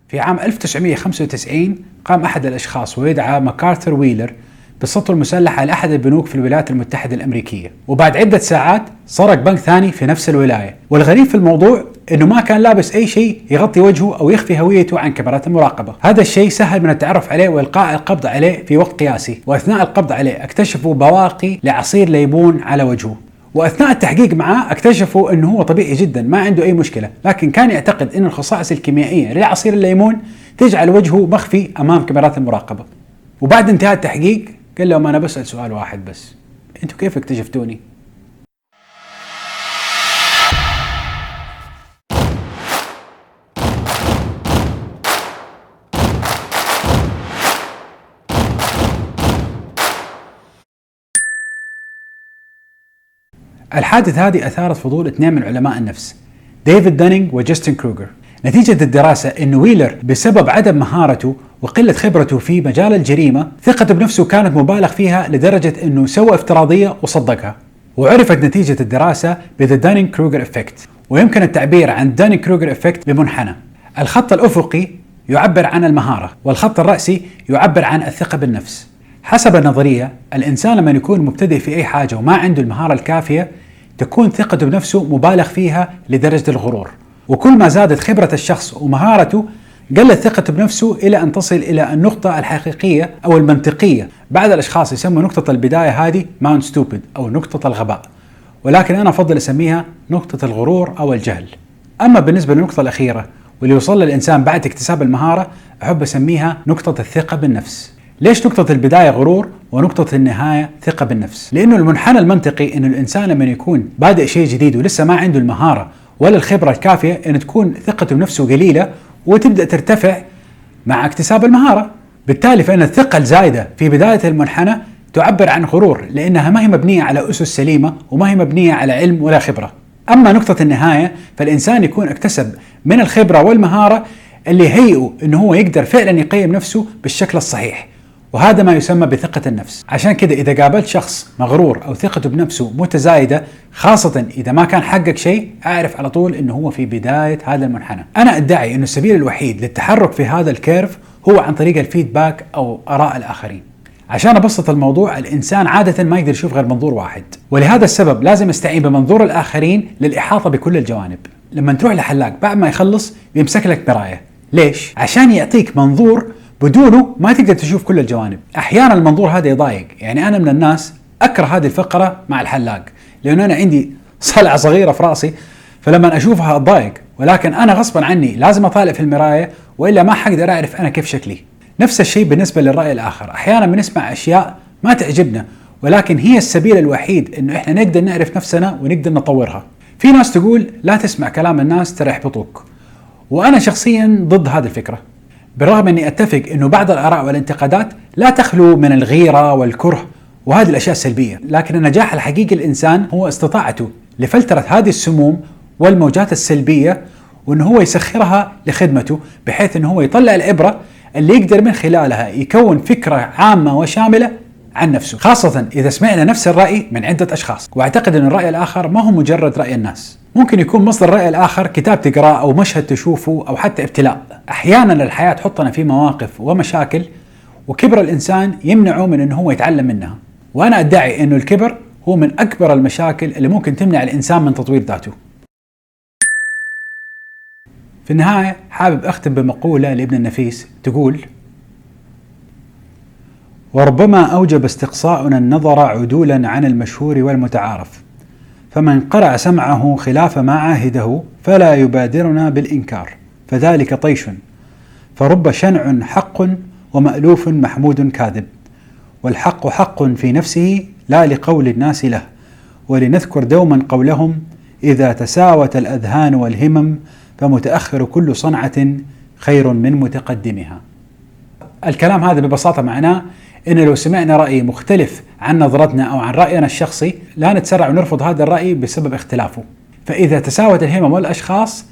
في عام 1995 قام أحد الأشخاص ويدعى ماكارثر ويلر بالسطو المسلح على أحد البنوك في الولايات المتحدة الأمريكية، وبعد عدة ساعات سرق بنك ثاني في نفس الولاية. والغريب في الموضوع إنه ما كان لابس أي شيء يغطي وجهه أو يخفي هويته عن كاميرات المراقبة. هذا الشيء سهل من التعرف عليه وإلقاء القبض عليه في وقت قياسي، وأثناء القبض عليه اكتشفوا بواقي لعصير ليمون على وجهه. واثناء التحقيق معاه اكتشفوا انه هو طبيعي جدا ما عنده اي مشكله، لكن كان يعتقد ان الخصائص الكيميائيه لعصير الليمون تجعل وجهه مخفي امام كاميرات المراقبه. وبعد انتهاء التحقيق قال لهم انا بسال سؤال واحد بس، انتوا كيف اكتشفتوني؟ الحادث هذه أثارت فضول اثنين من علماء النفس، ديفيد دانينغ وجاستن كروغر. نتيجة الدراسة أن ويلر بسبب عدم مهارته وقلة خبرته في مجال الجريمة ثقته بنفسه كانت مبالغ فيها لدرجة أنه سوى افتراضية وصدقها. وعرفت نتيجة الدراسة بذا دانينغ كروغر إفكت، ويمكن التعبير عن دانينغ كروغر إفكت بمنحنى. الخط الأفقي يعبر عن المهارة، والخط الرأسي يعبر عن الثقة بالنفس. حسب النظرية الإنسان لما يكون مبتدئ في أي حاجة وما عنده المهارة الكافية تكون ثقته بنفسه مبالغ فيها لدرجة الغرور، وكل ما زادت خبرة الشخص ومهارته قلت ثقته بنفسه إلى أن تصل إلى النقطة الحقيقية أو المنطقية. بعض الأشخاص يسموا نقطة البداية هذه ماونت ستوبيد أو نقطة الغباء، ولكن أنا أفضل أسميها نقطة الغرور أو الجهل. أما بالنسبة للنقطة الأخيرة واللي يوصل للإنسان بعد اكتساب المهارة أحب أسميها نقطة الثقة بالنفس. ليش نقطة البداية غرور ونقطة النهاية ثقة بالنفس؟ لأنه المنحنى المنطقي إنه الإنسان لما يكون بادئ شيء جديد ولسه ما عنده المهارة ولا الخبرة الكافية إن تكون ثقته بنفسه قليلة وتبدأ ترتفع مع اكتساب المهارة. بالتالي فإن الثقة الزايدة في بداية المنحنى تعبر عن غرور، لأنها ما هي مبنية على أسس سليمة وما هي مبنية على علم ولا خبرة. أما نقطة النهاية فالإنسان يكون اكتسب من الخبرة والمهارة اللي يهيئه إنه هو يقدر فعلا يقيم نفسه بالشكل الصحيح، وهذا ما يسمى بثقة النفس. عشان كده إذا قابلت شخص مغرور أو ثقته بنفسه متزايدة، خاصة إذا ما كان حقق شيء، أعرف على طول إنه هو في بداية هذا المنحنى. أنا أدعي إنه السبيل الوحيد للتحرك في هذا الكيرف هو عن طريق الفيدباك أو آراء الآخرين. عشان أبسط الموضوع، الإنسان عادة ما يقدر يشوف غير منظور واحد، ولهذا السبب لازم يستعين بمنظور الآخرين للإحاطة بكل الجوانب. لما تروح لحلاق بعد ما يخلص بيمسك لك مراية، ليش؟ عشان يعطيك منظور بدونه ما تقدر تشوف كل الجوانب. أحيانا المنظور هذا يضايق، يعني أنا من الناس أكره هذه الفقرة مع الحلاق، لأنه أنا عندي صلعة صغيرة في رأسي، فلما أشوفها أتضايق، ولكن أنا غصبا عني لازم أطالع في المراية وإلا ما حقدر أعرف أنا كيف شكلي. نفس الشيء بالنسبة للرأي الآخر، أحيانا بنسمع أشياء ما تعجبنا، ولكن هي السبيل الوحيد إنه إحنا نقدر نعرف نفسنا ونقدر نطورها. في ناس تقول لا تسمع كلام الناس ترى يحبطوك، وأنا شخصيا ضد هذه الفكرة، بالرغم أني أتفق أنه بعض الآراء والانتقادات لا تخلو من الغيرة والكره وهذه الأشياء السلبية، لكن النجاح الحقيقي للإنسان هو استطاعته لفلترة هذه السموم والموجات السلبية، وأنه هو يسخرها لخدمته، بحيث أنه هو يطلع العبرة اللي يقدر من خلالها يكون فكرة عامة وشاملة عن نفسه، خاصة إذا سمعنا نفس الرأي من عدة أشخاص. وأعتقد أن الرأي الآخر ما هو مجرد رأي الناس، ممكن يكون مصدر الرأي الآخر كتاب تقرأه أو مشهد تشوفه أو حتى ابتلاء. أحيانا الحياة تحطنا في مواقف ومشاكل وكبر الإنسان يمنعه من أنه هو يتعلم منها، وأنا أدعي أنه الكبر هو من أكبر المشاكل اللي ممكن تمنع الإنسان من تطوير ذاته. في النهاية حابب أختم بمقولة لابن النفيس تقول: وربما أوجب استقصاؤنا النظر عدولا عن المشهور والمتعارف، فمن قرع سمعه خلاف ما عاهده فلا يبادرنا بالإنكار، فذلك طيش، فرب شنع حق ومألوف محمود كاذب، والحق حق في نفسه لا لقول الناس له، ولنذكر دوما قولهم: إذا تساوت الأذهان والهمم فمتأخر كل صنعة خير من متقدمها. الكلام هذا ببساطة معناه إن لو سمعنا رأي مختلف عن نظرتنا أو عن رأينا الشخصي لا نتسرع ونرفض هذا الرأي بسبب اختلافه. فإذا تساوت الهمم والأشخاص،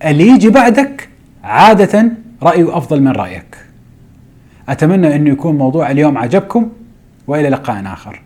اللي يجي بعدك عادة رأيه أفضل من رأيك. أتمنى أنه يكون موضوع اليوم عجبكم، وإلى لقاء آخر.